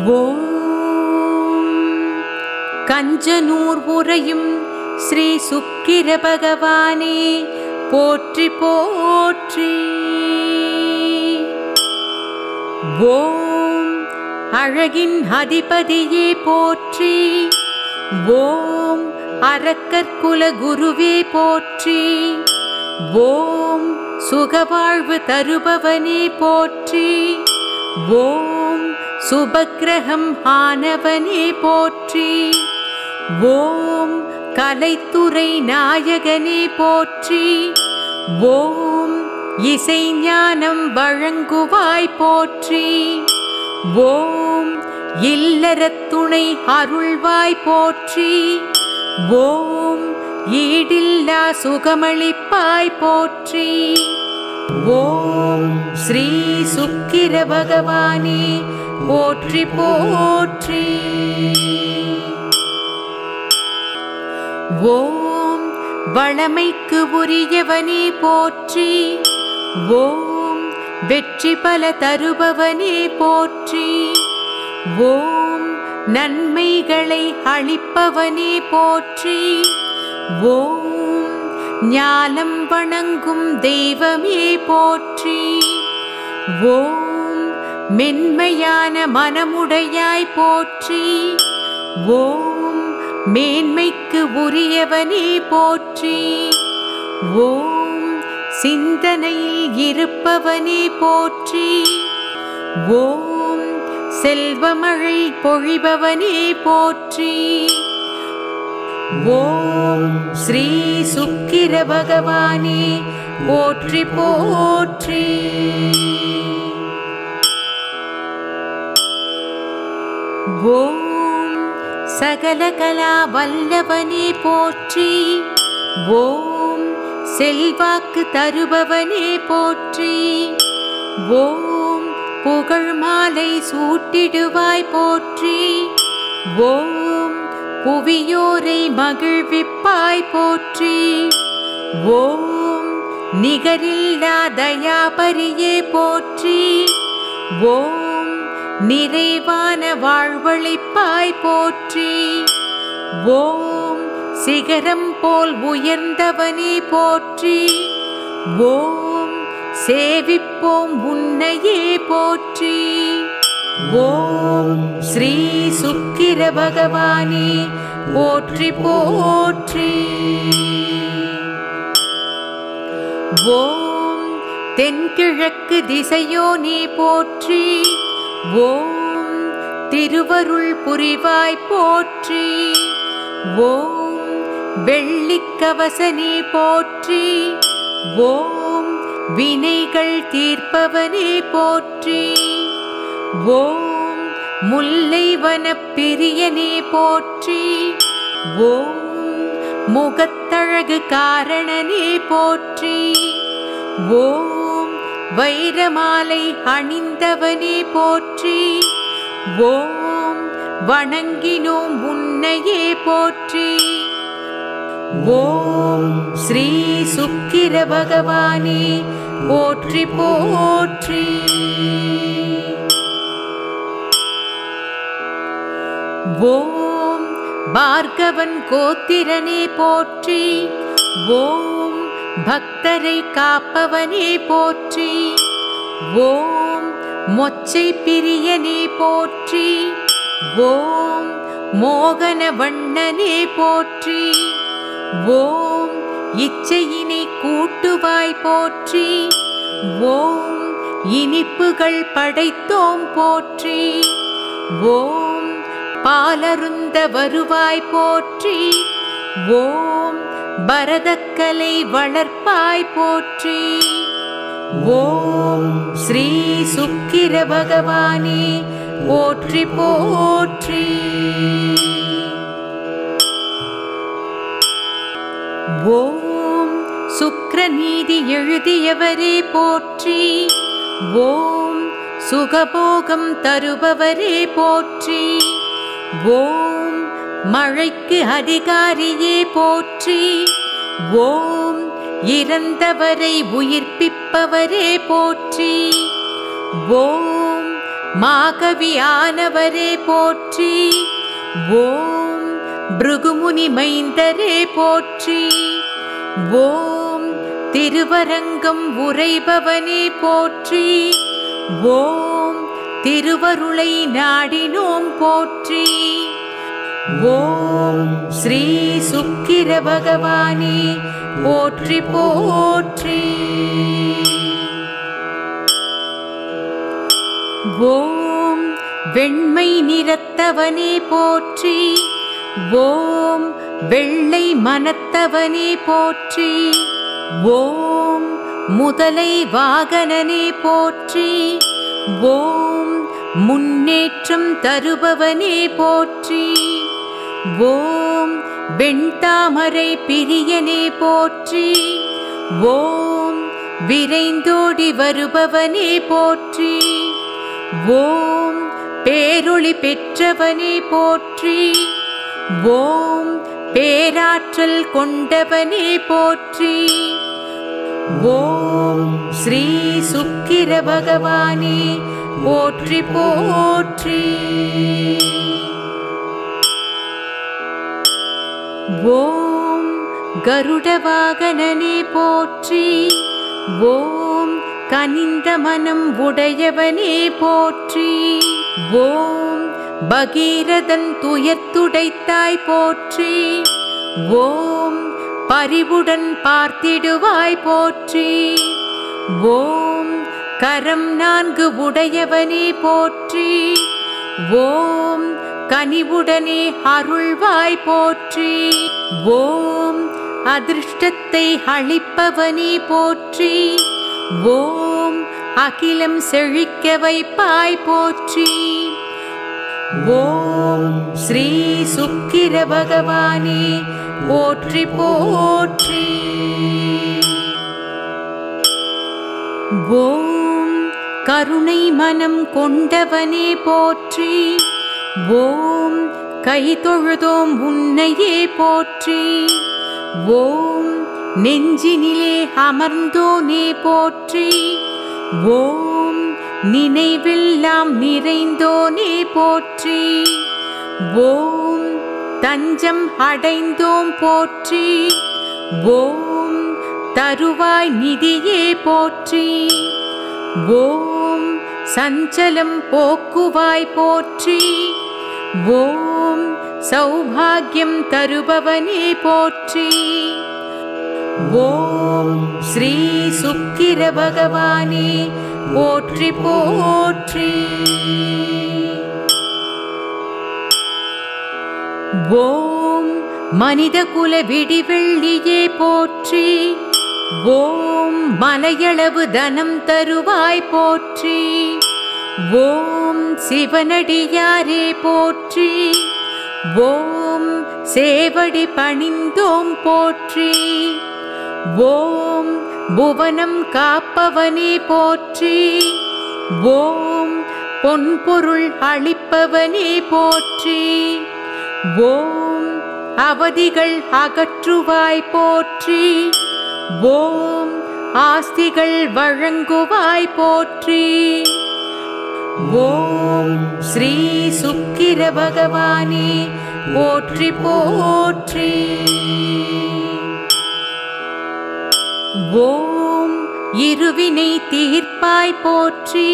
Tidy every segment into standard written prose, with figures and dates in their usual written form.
ஓம் கஞ்சனூர் உறையும் ஸ்ரீ சுக்கிர பகவானே போற்றி போற்றி. ஓம் அழகின் அதிபதியே போற்றி. ஓம் அரக்கற்குல குருவே போற்றி. ஓம் சுகவாழ்வு தருபவனே போற்றி. ஓம் சுபக்கிரகம் ஆனவனே போற்றி. ஓம் கலைத்துறை நாயகனே போற்றி. ஓம் இசை ஞானம் வழங்குவாய் போற்றி. ஓம் இல்லறத் துணை அருள்வாய் போற்றி. ஓம் ஈடில்லா சுகமளிப்பாய் போற்றி. ஓம் ஸ்ரீ சுக்கிர பகவானே போற்றி போற்றி. ஓம் வளமைக்கு உரியவனே போற்றி. ஓம் வெற்றி பல தருபவனே போற்றி. ஓம் நன்மைகளை அளிப்பவனே போற்றி. ஓம் ஞானம் வணங்கும் தெய்வமே போற்றி. ஓம் மென்மையான மனமுடையாய் போற்றி. ஓம் மேன்மைக்கு உரியவனே போற்றி. ஓம் சிந்தனையில் இருப்பவனே போற்றி. ஓம் செல்வமழை பொழிபவனே போற்றி. ஓம் ஸ்ரீ சுக்கிர பகவானே போற்றி போற்றி. ஓம் சகல கலா வல்லவனே போற்றி. ஓம் செல்வாக்கு தருபவனே போற்றி. ஓம் புகழ் மாலை சூட்டிடுவாய் போற்றி. ஓம் புவியோரை மகிழ்விப்பாய் போற்றி. ஓம் நிகரில்லா தயாபரியே போற்றி. ஓம் நிறைவான வாழ்வளிப்பாய் போற்றி. ஓம் சிகரம் போல் உயர்ந்தவனே போற்றி. ஓம் சேவிப்போம் உன்னையே போற்றி. ஓம் ஸ்ரீ சுக்கிர பகவானே போற்றி போற்றி. ஓம் தென்கிழக்கு திசையோனே போற்றி. ஓம் திருவருள் புரிவாய் போற்றி. ஓம் வெள்ளிக்கவசனே போற்றி. ஓம் வினைகள் தீர்ப்பவனே போற்றி. ஓம் முல்லை வனப்பிரியனே போற்றி. ஓம் முகத்தழகு காரணனே போற்றி. ஓம் வைரமாலை அணிந்தவனே போற்றி. ஓம் வணங்கினோம் உன்னையே போற்றி. ஓம் ஸ்ரீ சுக்கிர பகவானே போற்றி போற்றி. ஓம் பார்கவன் கோத்திரனே போற்றி. ஓம் பக்தரை காப்பவனே போற்றி. ஓம் மொச்சை பிரியனே போற்றி. ஓம் மோகன வண்ணனே போற்றி. ஓம் இச்சையினை கூட்டுவாய் போற்றி. ஓம் இனிப்புகள் படைத்தோம் போற்றி. ஓம் பாலருந்த வருவாய் போற்றி. ஓம் பரதக்கலை வளர்ப்பாய் போற்றி. ஓம் ஸ்ரீ சுக்கிர பகவானே போற்றி போற்றி. ஓம் சுக்கிரநீதி எழுதியவரே போற்றி. ஓம் சுகபோகம் தருபவரே போற்றி. ஓம் மழைக்கு அதிகாரியே போற்றி. ஓம் இறந்தவரை உயிர்ப்பிப்பவரே போற்றி. ஓம் மாகவியானவரே போற்றி. ஓம் பிருகுமுனி மைந்தரே போற்றி. ஓம் திருவரங்கம் உரைபவனே போற்றி. ஓம் திருவருளை நாடினோம் போற்றி. ஓம் ஸ்ரீ சுக்கிர பகவானே போற்றி போற்றி. ஓம் வெண்மை நிறத்தவனே போற்றி. ஓம் வெள்ளை மனத்தவனே போற்றி. ஓம் முதலை வாகனனே போற்றி. ஓம் முன்னேற்றம் தருபவனே போற்றி. ஓம் வெண்தாமரை பிரியனே போற்றி. ஓம் விரைந்தோடி வருபவனே போற்றி. ஓம் பேரொளி பெற்றவனே போற்றி. ஓம் பேராற்றல் கொண்டவனே போற்றி. ஓம் ஸ்ரீ சுக்கிர பகவானே போற்றி போற்றி. ஓம் கருட வாகனனே போற்றி. ஓம் கனிந்த மனம் உடையவனே போற்றி. ஓம் பகீரதன் துயர்த்துடைத்தாய் போற்றி. ஓம் பரிவுடன் பார்த்திடுவாய் போற்றி. ஓம் கரம் 4 உடையவனே போற்றி. ஓம் கனிவுடனே அருள்வாய் போற்றி. ஓம் அதிர்ஷ்டத்தை அளிப்பவனே போற்றி. ஓம் அகிலம் செழிக்க வைப்பாய் போற்றி. ஓம் ஸ்ரீ சுக்கிர பகவானே போற்றி போற்றி. ஓம் கருணை மனம் கொண்டவனே போற்றி. ஓம் கை தொழுதோம் உன்னையே போற்றி. ஓம் நெஞ்சினிலே அமர்ந்தோனே போற்றி. ஓம் நினைவெல்லாம் நிறைந்தோனே போற்றி. ஓம் தஞ்சம் அடைந்தோம் போற்றி. ஓம் தருவாய் நிதியே போற்றி. ஓம் சஞ்சலம் போக்குவாய் போற்றி. ஓம் சௌபாகியம் தருபவனே போற்றி. ஓம் ஸ்ரீ சுக்கிர பகவானே போற்றி போற்றி. ஓம் மனிதகுல விடிவெள்ளியே போற்றி. ஓம் மலையளவு தனம் தருவாய் போற்றி. ஓம் சிவனடியாரே போற்றி. ஓம் சேவடி பணிந்தோம் போற்றி. ஓம் புவனம் காப்பவனே போற்றி. ஓம் பொன்பொருள் அளிப்பவனே போற்றி. ஓம் அவதிகள் அகற்றுவாய் போற்றி. ஓம் ஆஸ்திகள் வழங்குவாய் போற்றி. ஓம் ஸ்ரீ சுக்கிர பகவானே போற்றி போற்றி. ஓம் இருவினை தீர்ப்பாய் போற்றி.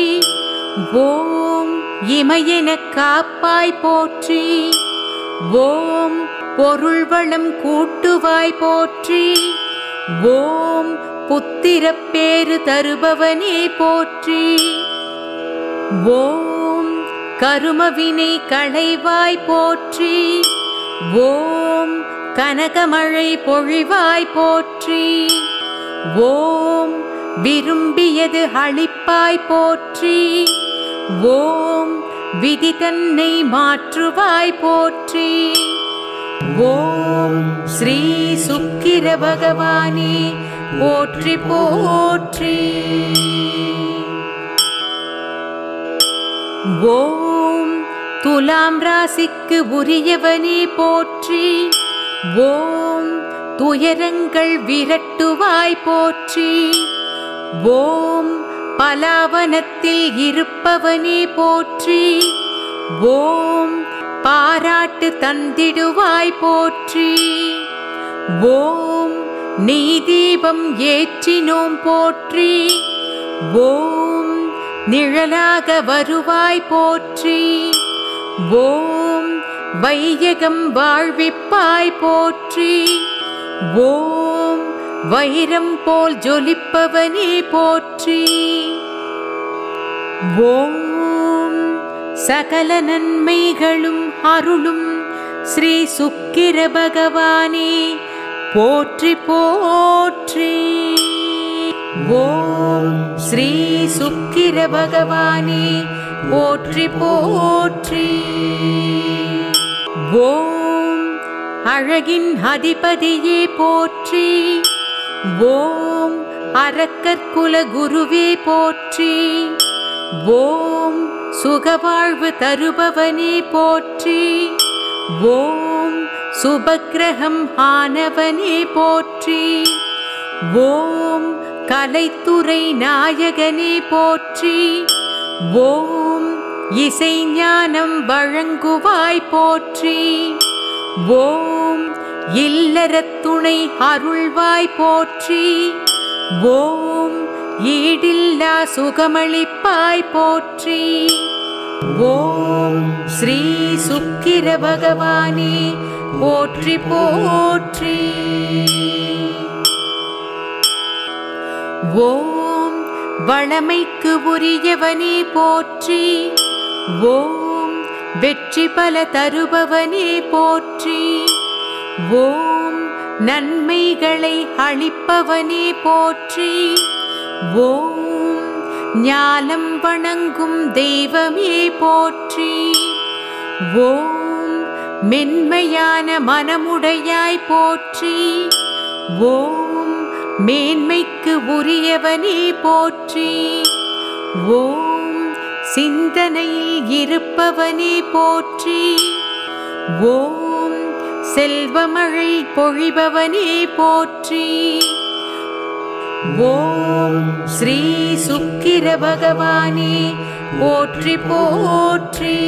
ஓம் இமையென காப்பாய் போற்றி. ஓம் பொருள் வளம் கூட்டுவாய் போற்றி. ஓம் புத்திரப்பேறு தருபவனே போற்றி. ஓம் கருமவினை களைவாய் போற்றி. ஓம் கனகமழை பொழிவாய் போற்றி. ஓம் விரும்பியது அளிப்பாய் போற்றி. ஓம் விதி தன்னை மாற்றுவாய் போற்றி. ஓம் ஸ்ரீ சுக்கிர பகவானே போற்றி போற்றி. ஓம் துலாம் ராசிக்கு உரியவனே போற்றி. ஓம் துயரங்கள் விரட்டுவாய் போற்றி. ஓம் பலாவனத்தில் இருப்பவனே போற்றி. ஓம் பாராட்டு தந்திடுவாய் போற்றி. ஓம் நீ தீபம் ஏற்றினோம் போற்றி. ஓம் நிழலாக வருவாய் போற்றி. ஓம் வையகம் வாழ்விப்பாய் போற்றி. ஓம் வைரம் போல் ஜொலிப்பவனே போற்றி. ஓம் சகல நன்மைகளும் அருளும் ஸ்ரீ சுக்கிர பகவானே போற்றி போற்றி. ஓம் ஸ்ரீ சுக்கிர பகவானே போற்றி போற்றி. ஓம் அழகின் அதிபதியே போற்றி. ஓம் அரக்கற்குல குருவே போற்றி. ஓம் சுகவாழ்வு தருபவனே போற்றி. ஓம் சுபக்கிரகம் ஆனவனே போற்றி. ஓம் கலைத்துறை நாயகனே போற்றி. ஓம் இசை ஞானம் வழங்குவாய் போற்றி. ஓம் இல்லறத் துணை அருள்வாய் போற்றி. ஓம் ஈடில்லா சுகமளிப்பாய் போற்றி. ஓம் ஸ்ரீ சுக்கிர பகவானே போற்றி போற்றி. ஓம் வளமைக்கு உரியவனே போற்றி. ஓம் வெற்றி பல தருபவனே போற்றி. ஓம் நன்மைகளை அளிப்பவனே போற்றி. ஓம் ஞானம் வணங்கும் தெய்வமே போற்றி. ஓம் மென்மையான மனமுடையாய் போற்றி. ஓம் மேன்மைக்கு உரியவனே போற்றி. ஓம் சிந்தனையில் இருப்பவனே போற்றி. ஓம் செல்வமழை பொழிபவனே போற்றி. ஓம் ஸ்ரீ சுக்கிர பகவானே போற்றி போற்றி.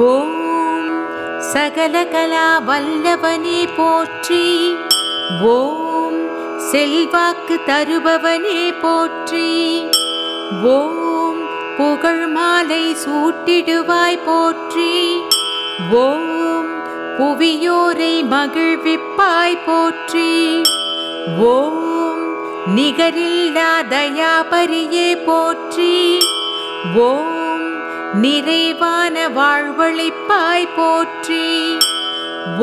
ஓம் சகல கலா வல்லவனே போற்றி. ஓம் செல்வாக்கு தருபவனே போற்றி. ஓம் புகழ் மாலை சூட்டிடுவாய் போற்றி. ஓம் புவியோரை மகிழ்விப்பாய் போற்றி. ஓம் நிகரில்லா தயாபரியே போற்றி. ஓம் நிறைவான வாழ்வளிப்பாய் போற்றி.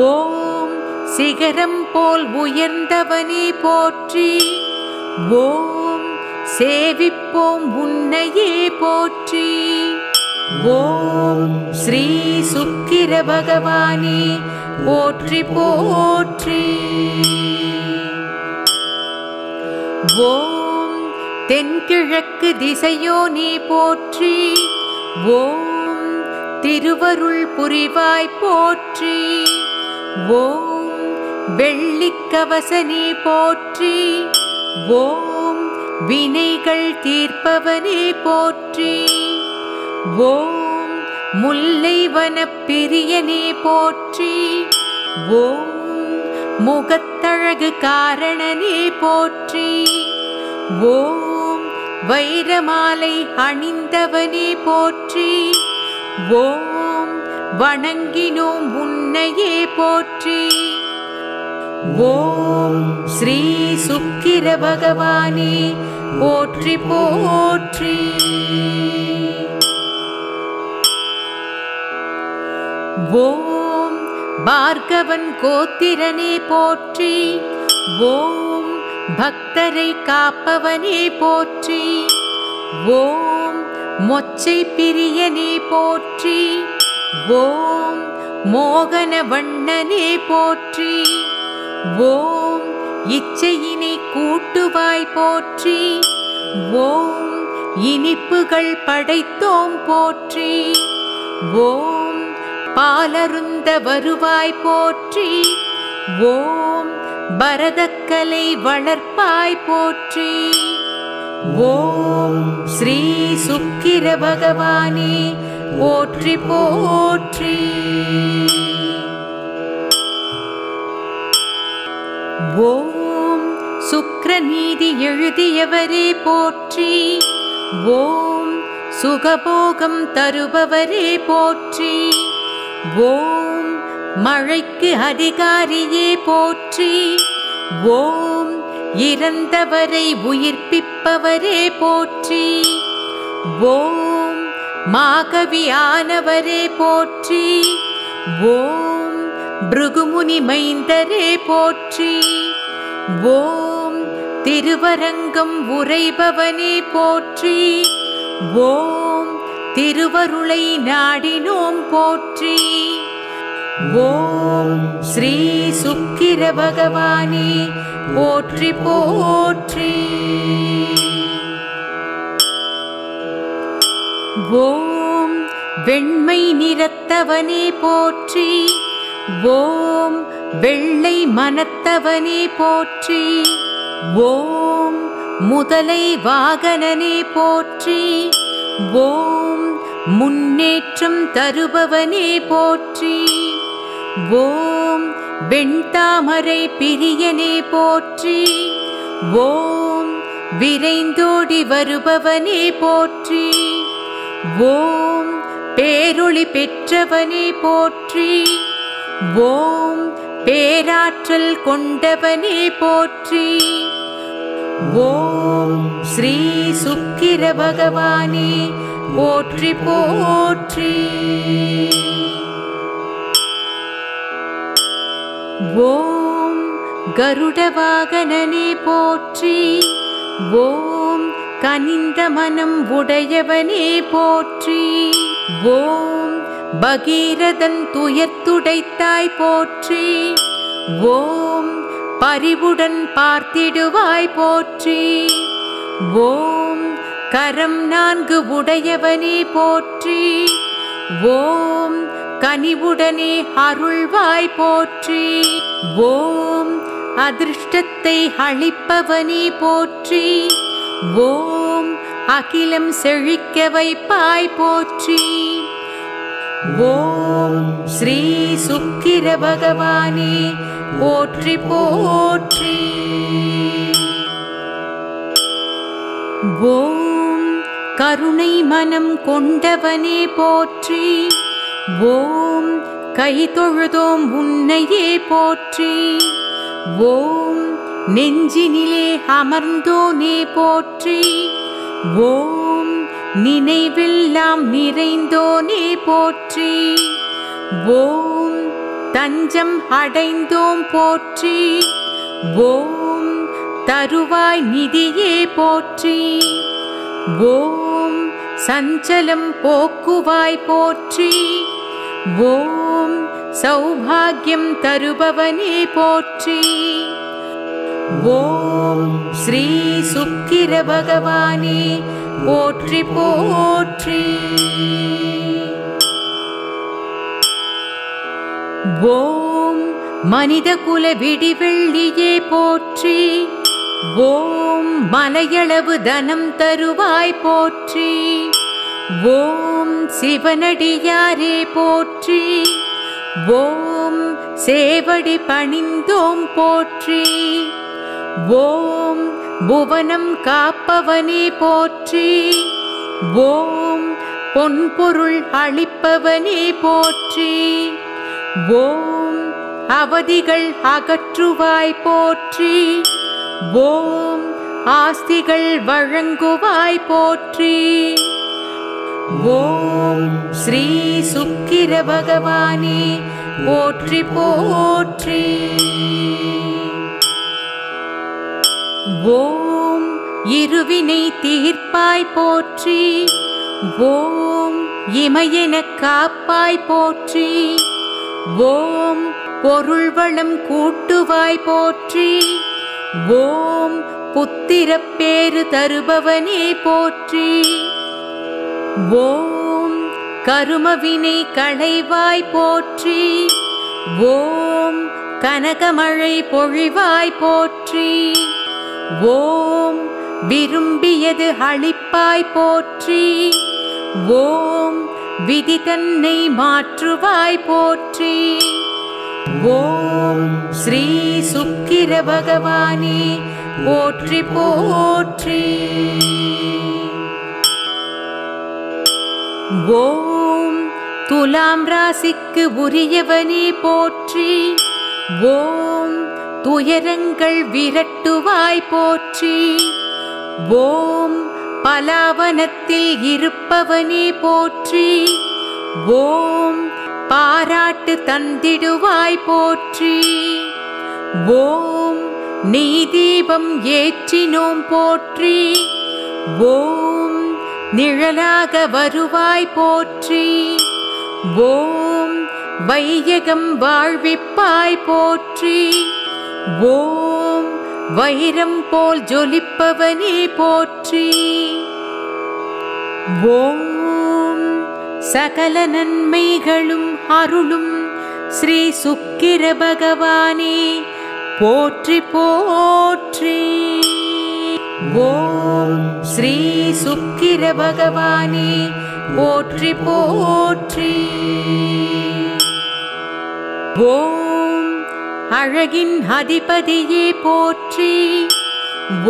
ஓம் சிகரம் போல் உயர்ந்தவனே போற்றி. ஓம் சேவிப்போம் உன்னையே போற்றி. ஓம் ஸ்ரீ சுக்கிர பகவானே போற்றி போற்றி. ஓம் தென்கிழக்கு திசையோனே போற்றி. ஓம் திருவருள் புரிவாய் போற்றி. ஓம் வெள்ளிக்கவசனே போற்றி. ஓம் வினைகள் தீர்ப்பவனே போற்றி. ஓம் முல்லை வனப்பிரியனே போற்றி. ஓம் முகத்தழகு காரணனே போற்றி. ஓம் வைரமாலை அணிந்தவனே போற்றி. ஓம் வணங்கினோம் உன்னையே போற்றி. ஓம் ஸ்ரீ சுக்கிர பகவானே போற்றி போற்றி. ஓம் பார்கவன் கோத்திரனே போற்றி. ஓம் பக்தரை காப்பவனே போற்றி. ஓம் மொச்சை பிரியனே போற்றி. ஓம் மோகன வண்ணனே போற்றி. ஓம் இச்சையினை கூட்டுவாய் போற்றி. ஓம் இனிப்புகள் படைத்தோம் போற்றி. ஓம் பாலருந்த வருவாய் போற்றி. ஓம் பரதக்கலை வளர்ப்பாய் போற்றி. ஓம் ஸ்ரீ சுக்கிர பகவானே போற்றி போற்றி. ஓம் சுக்கிரநீதி எழுதியவரே போற்றி. ஓம் சுகபோகம் தருபவரே போற்றி. ஓம் மழைக்கு அதிகாரியே போற்றி. ஓம் இறந்தவரை உயிர்ப்பிப்பவரே போற்றி. ஓம் மாகவியானவரே போற்றி. ஓம் பிருகுமுனி மைந்தரே போற்றி. ஓம் திருவரங்கம் உரைபவனே போற்றி. ஓம் திருவருளை நாடினோம் போற்றி. ஓம் ஸ்ரீ சுக்கிர பகவானே போற்றி போற்றி. ஓம் வெண்மை நிறத்தவனே போற்றி. ஓம் வெள்ளை மனத்தவனே போற்றி. ஓம் முதலை வாகனனே போற்றி. ஓம் முன்னேற்றம் தருபவனே போற்றி. ஓம் வெண்தாமரை பிரியனே போற்றி. ஓம் விரைந்தோடி வருபவனே போற்றி. ஓம் பேரொளி பெற்றவனே போற்றி. ஓம் பேராற்றல் கொண்டவனே போற்றி. ஓம் ஸ்ரீ சுக்கிர பகவானே போற்றி போற்றி. ஓம் கருட வாகனனே போற்றி. ஓம் கனிந்த மனம் உடையவனே போற்றி. ஓம் பகீரதன் துயர்த்துடைத்தாய் போற்றி. ஓம் பரிவுடன் பார்த்திடுவாய் போற்றி. ஓம் கரம் 4 உடையவனே போற்றி. ஓம் கனிவுடனே அருள்வாய் போற்றி. ஓம் அதிர்ஷ்டத்தை அளிப்பவனே போற்றி. ஓம் அகிலம் செழிக்க வைப்பாய் போற்றி. ஓம் ஸ்ரீ சுக்கிர பகவானே போற்றி போற்றி. ஓம் கருணை மனம் கொண்டவனே போற்றி. ஓம் கை தொழுதோம் உன்னையே போற்றி. ஓம் நெஞ்சினிலே அமர்ந்தோனே போற்றி. ஓம் நினைவெல்லாம் நிறைந்தோனே போற்றி. ஓம் தஞ்சம் அடைந்தோம் போற்றி. ஓம் தருவாய் நிதியே போற்றி. ஓம் சஞ்சலம் போக்குவாய் போற்றி. ஓம் சௌபாகியம் தருபவனே போற்றி. ஓம் ஸ்ரீ சுக்கிர பகவானே போற்றி போற்றி. ஓம் மனிதகுல விடிவெள்ளியே போற்றி. ஓம் மலையளவு தனம் தருவாய் போற்றி. ஓம் சிவனடியாரே போற்றி. ஓம் சேவடி பணிந்தோம் போற்றி. ஓம் புவனம் காப்பவனே போற்றி. ஓம் பொன்பொருள் அளிப்பவனே போற்றி. ஓம் அவதிகள் அகற்றுவாய் போற்றி. ஓம் ஆஸ்திகள் வழங்குவாய் போற்றி. ஓம் ஸ்ரீ சுக்கிர பகவானே போற்றி போற்றி. ஓம் இருவினை தீர்ப்பாய் போற்றி. ஓம் இமையென காப்பாய் போற்றி. ஓம் பொருள் வளம் கூட்டுவாய் போற்றி. ஓம் புத்திரப்பேறு தருபவனே போற்றி. ஓம் கருமவினை களைவாய் போற்றி. ஓம் கனகமழை பொழிவாய் போற்றி. ஓம் விரும்பியது அளிப்பாய் போற்றி. ஓம் விதி தன்னை மாற்றுவாய் போற்றி. ஓம் ஸ்ரீ சுக்கிர பகவானே போற்றி போற்றி. ஓம் துலாம் ராசிக்கு உரியவனே போற்றி. ஓம் துயரங்கள் விரட்டுவாய் போற்றி. ஓம் பலாவனத்தில் இருப்பவனே போற்றி. ஓம் பாராட்டு தந்திடுவாய் போற்றி. ஓம் நெய் தீபம் ஏற்றினோம் போற்றி. ஓம் நிழலாக வருவாய் போற்றி. ஓம் வையகம் வாழ்விப்பாய் போற்றி. ஓம் வைரம் போல் ஜொலிப்பவனே போற்றி. ஓம் சகல நன்மைகளும் அருளும் ஸ்ரீ சுக்கிர பகவானே போற்றி போற்றி. ஓம் ஸ்ரீ சுக்கிர பகவானே போற்றி போற்றி. ஓம் அழகின் அதிபதியே போற்றி.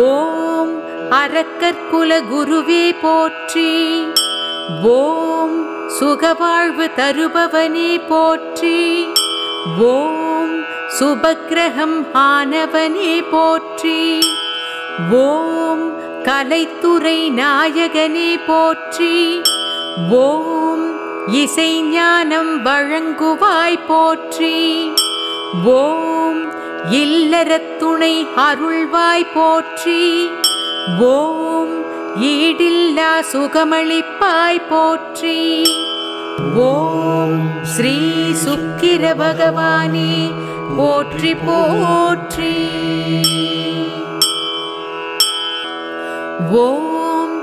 ஓம் அரக்கற்குல குருவே போற்றி. ஓம் சுகவாழ்வு தருபவனே போற்றி. ஓம் சுபக்கிரகம் ஆனவனே போற்றி. ஓம் கலைத்துறை நாயகனே போற்றி. ஓம் இசை ஞானம் வழங்குவாய் போற்றி. ஓம் இல்லறத் துணை அருள்வாய் போற்றி. ஓம் ஈடில்லா சுகமளிப்பாய் போற்றி. ஓம் ஸ்ரீ சுக்கிர பகவானே போற்றி போற்றி. ஓம்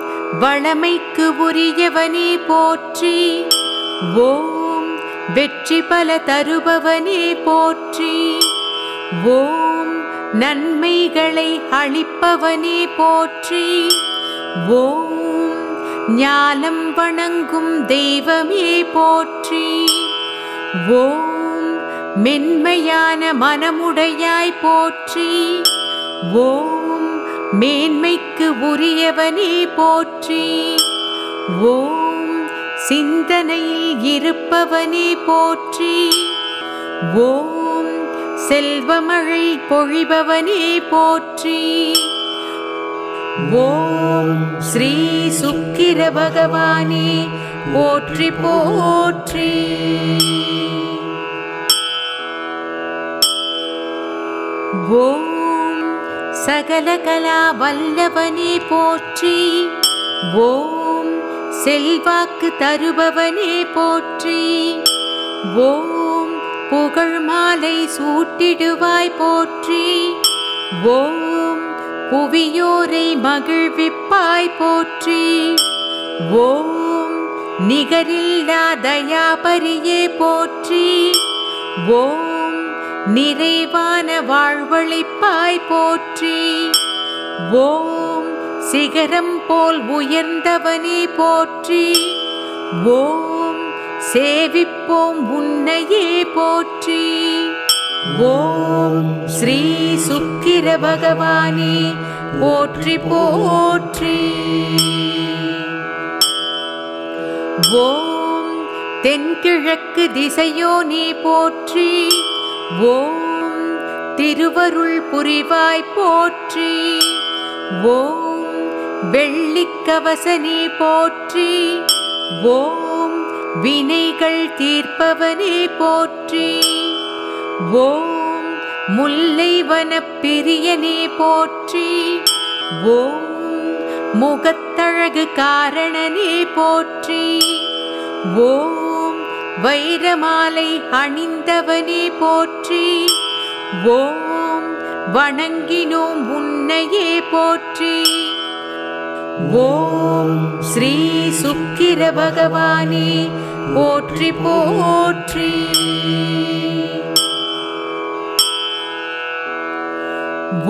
வளமைக்கு உரியவனே போற்றி. ஓம் வெற்றி பல தருபவனே போற்றி. ஓம் நன்மைகளை அளிப்பவனே போற்றி. ஓம் ஞானம் வணங்கும் தெய்வமே போற்றி. ஓம் மென்மையான மனமுடையாய் போற்றி. ஓம் மேன்மைக்கு உரியவனே போற்றி. ஓம் சிந்தனையில் இருப்பவனே போற்றி. ஓம் செல்வமழை பொழிபவனே போற்றி. ஓம் ஸ்ரீ சுக்கிர பகவானே போற்றி போற்றி. ஓம் சகல கலா வல்லவனே போற்றி. ஓம் செல்வாக்கு தருபவனே போற்றி. ஓம் புகழ் மாலை சூட்டிடுவாய் போற்றி. ஓம் புவியோரை மகிழ்விப்பாய் போற்றி. ஓம் நிகரில்லா தயாபரியே போற்றி. ஓம் நிறைவான வாழ்வளிப்பாய் போற்றி. ஓம் சிகரம் போல் உயர்ந்தவனே போற்றி. ஓம் சேவிப்போம் உன்னையே போற்றி. ஓம் ஸ்ரீ சுக்கிர பகவானே போற்றி போற்றி. ஓம் தென்கிழக்கு திசையோனே போற்றி. ஓம் திருவருள் புரிவாய் போற்றி. ஓம் வெள்ளிக்கவசனே போற்றி. ஓம் வினைகள் தீர்ப்பவனே போற்றி. ஓம் முல்லை வனப்பிரியனே போற்றி. ஓம் முகத்தழகு காரணனே போற்றி. ஓம் வைரமாலை அணிந்தவனே போற்றி. ஓம் வணங்கினோம் உன்னையே போற்றி. ஓம் ஸ்ரீ சுக்கிர பகவானே போற்றி போற்றி.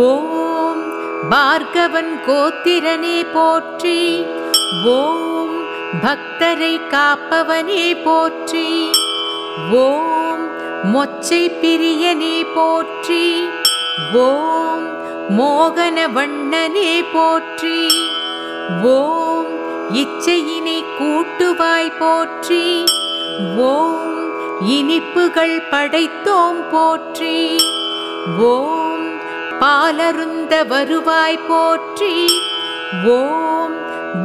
ஓம் பார்கவன் கோத்திரனே போற்றி. ஓம் பக்தரை காப்பவனே போற்றி. ஓம் மொச்சை பிரியனே போற்றி. ஓம் மோகன வண்ணனே போற்றி. ஓம் இச்சையினை கூட்டுவாய் போற்றி. ஓம் இனிப்புகள் படைத்தோம் போற்றி. ஓம் பாலருந்த வருவாய் போற்றி. ஓம்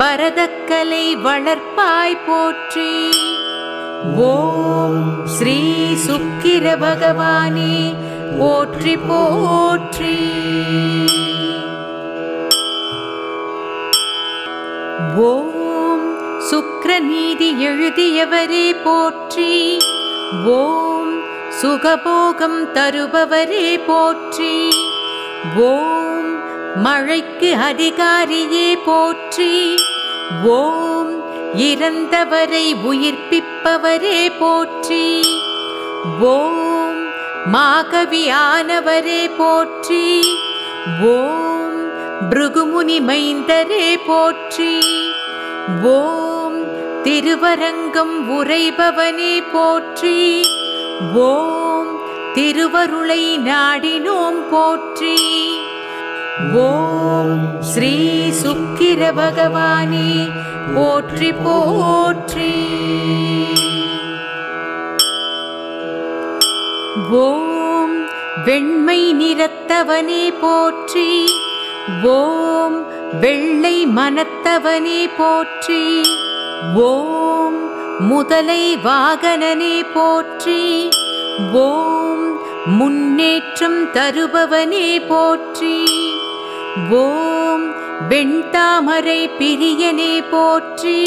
பரதக்கலை வளர்ப்பாய் போற்றி. ஓம் ஸ்ரீ சுக்கிர பகவானே போற்றி போற்றி. ஓம் சுக்கிரநீதி எழுதியவரே போற்றி. ஓம் சுகபோகம் தருபவரே போற்றி. ஓம் மழைக்கு அதிகாரியே போற்றி. ஓம் இறந்தவரை உயிர்ப்பிப்பவரே போற்றி. ஓம் மாகவியானவரே போற்றி. ஓம் பிருகுமுனி மைந்தரே போற்றி. ஓம் திருவரங்கம் உரைபவனே போற்றி. ஓம் திருவருளை நாடினோம் போற்றி. ஓம் ஸ்ரீ சுக்கிர பகவானே போற்றி போற்றி. ஓம் வெண்மை நிறத்தவனே போற்றி. ஓம் வெள்ளை மனத்தவனே போற்றி. ஓம் முதலை வாகனனே போற்றி. ஓம் முன்னேற்றம் தருபவனே போற்றி. ஓம் வெண்தாமரை பிரியனே போற்றி.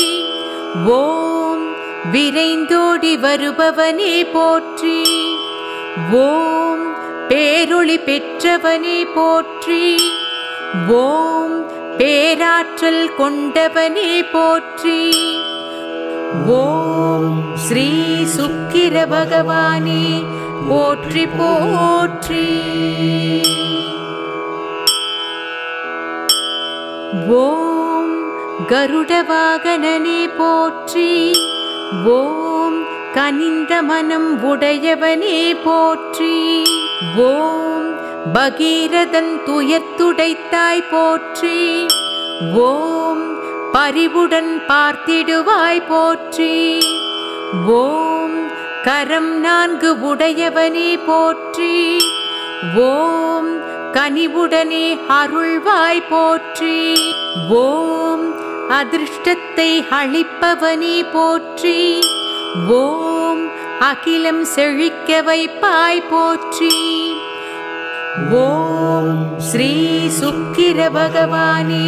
ஓம் விரைந்தோடி வருபவனே போற்றி. ஓம் பேரொளி பெற்றவனே போற்றி. ஓம் பேராற்றல் கொண்டவனே போற்றி. ஓம் ஸ்ரீ சுக்கிர பகவானே போற்றி போற்றி. ஓம் கருட வாகனனே போற்றி. ஓம் கனிந்த மனம் உடையவனே போற்றி. ஓம் பகீரதன் துயர்த்துடைத்தாய் போற்றி. ஓம் பரிவுடன் பார்த்திடுவாய் போற்றி. ஓம் கரம் 4 உடையவனே போற்றி. ஓம் கனிவுடனே அருள்வாய் போற்றி. ஓம் அதிர்ஷ்டத்தை அளிப்பவனே போற்றி. ஓம் அகிலம் செழிக்க வைப்பாய் போற்றி. ஓம் ஸ்ரீ சுக்கிர பகவானே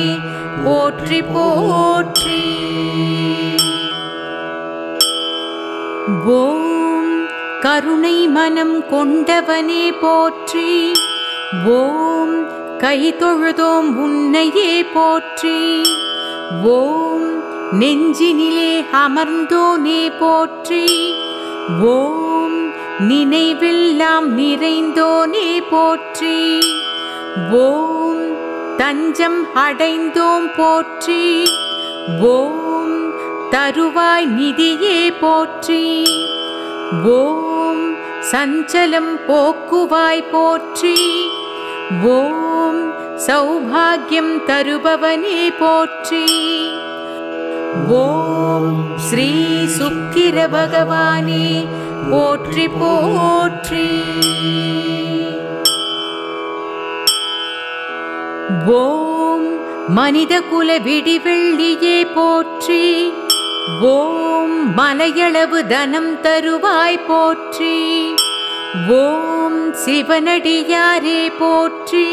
போற்றி போற்றி. ஓம் கருணை மனம் கொண்டவனே போற்றி. ஓம் கை தொழுதோம் உன்னையே போற்றி. ஓம் நெஞ்சினிலே அமர்ந்தோனே போற்றி. ஓம் நினைவெல்லாம் நிறைந்தோனே போற்றி. ஓம் தஞ்சம் அடைந்தோம் போற்றி. ஓம் தருவாய் நிதியே போற்றி. ஓம் சஞ்சலம் போக்குவாய் போற்றி. ஓம் சௌபாகியம் தருபவனே போற்றி. ஓம் ஸ்ரீ சுக்கிர பகவானே போற்றி போற்றி. ஓம் மனித குல விடிவெள்ளியே போற்றி. ஓம் மலையளவு தனம் தருவாய் போற்றி. ஓம் சிவனடியாரே போற்றி.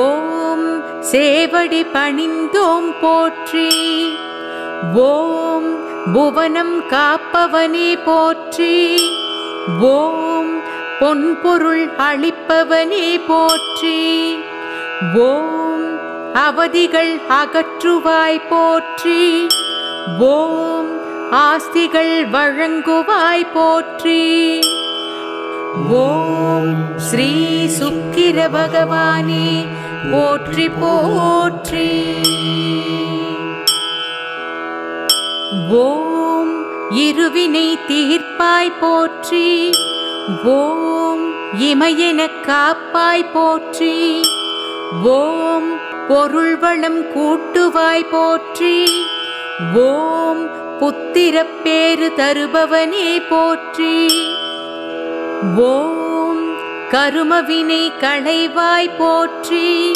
ஓம் சேவடி பணிந்தோம் போற்றி. ஓம் புவனம் காப்பவனே போற்றி. ஓம் பொன்பொருள் அளிப்பவனே போற்றி. ஓம் அவதிகள் அகற்றுவாய் போற்றி. ஓம் ஆஸ்திகள் வழங்குவாய் போற்றி. ஓம் ஸ்ரீ சுக்கிர பகவானே போற்றி போற்றி. ஓம் இருவினை தீர்ப்பாய் போற்றி. ஓம் இமையெனக் காப்பாய் போற்றி. ஓம் பொருள் வளம் கூட்டுவாய் போற்றி. ஓம் புத்திரப் பேறு தருபவனே போற்றி. ஓம் கருமவினை களைவாய் போற்றி.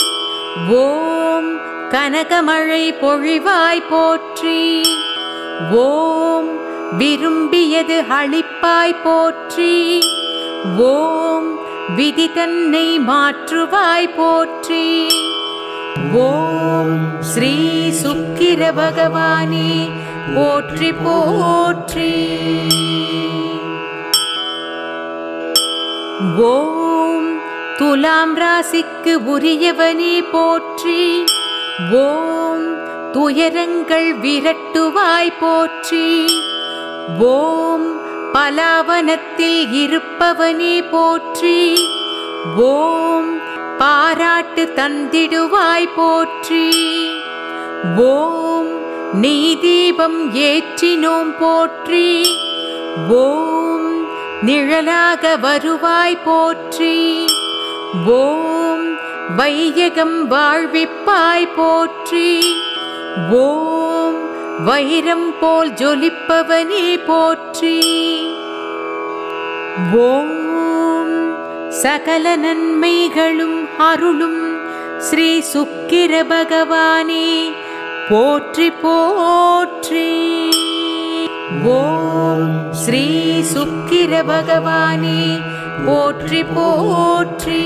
ஓம் கனகமழை பொழிவாய் போற்றி. ஓம் விரும்பியது அளிப்பாய் போற்றி. ஓம் விதி தன்னை மாற்றுவாய் போற்றி. ஓம் ஸ்ரீ சுக்கிர பகவானே போற்றி போற்றி. ஓம் துலாம் ராசிக்கு உரியவனே போற்றி. ஓம் துயரங்கள் விரட்டுவாய் போற்றி. ஓம் பலாவனத்தில் இருப்பவனே போற்றி. ஓம் பாராட்டு தந்திடுவாய் போற்றி. ஓம் நீதீபம் ஏற்றினோம் போற்றி. ஓம் நிழலாக வருவாய் போற்றி. ஓம் வையகம் வாழ்விப்பாய் போற்றி. ஓம் வைரம் போல் ஜொலிப்பவனே போற்றி. ஓம் சகல நன்மைகளும் அருளும் ஸ்ரீ சுக்கிர பகவானே போற்றி போற்றி. ஓம் ஸ்ரீ சுக்கிர பகவானே போற்றி போற்றி.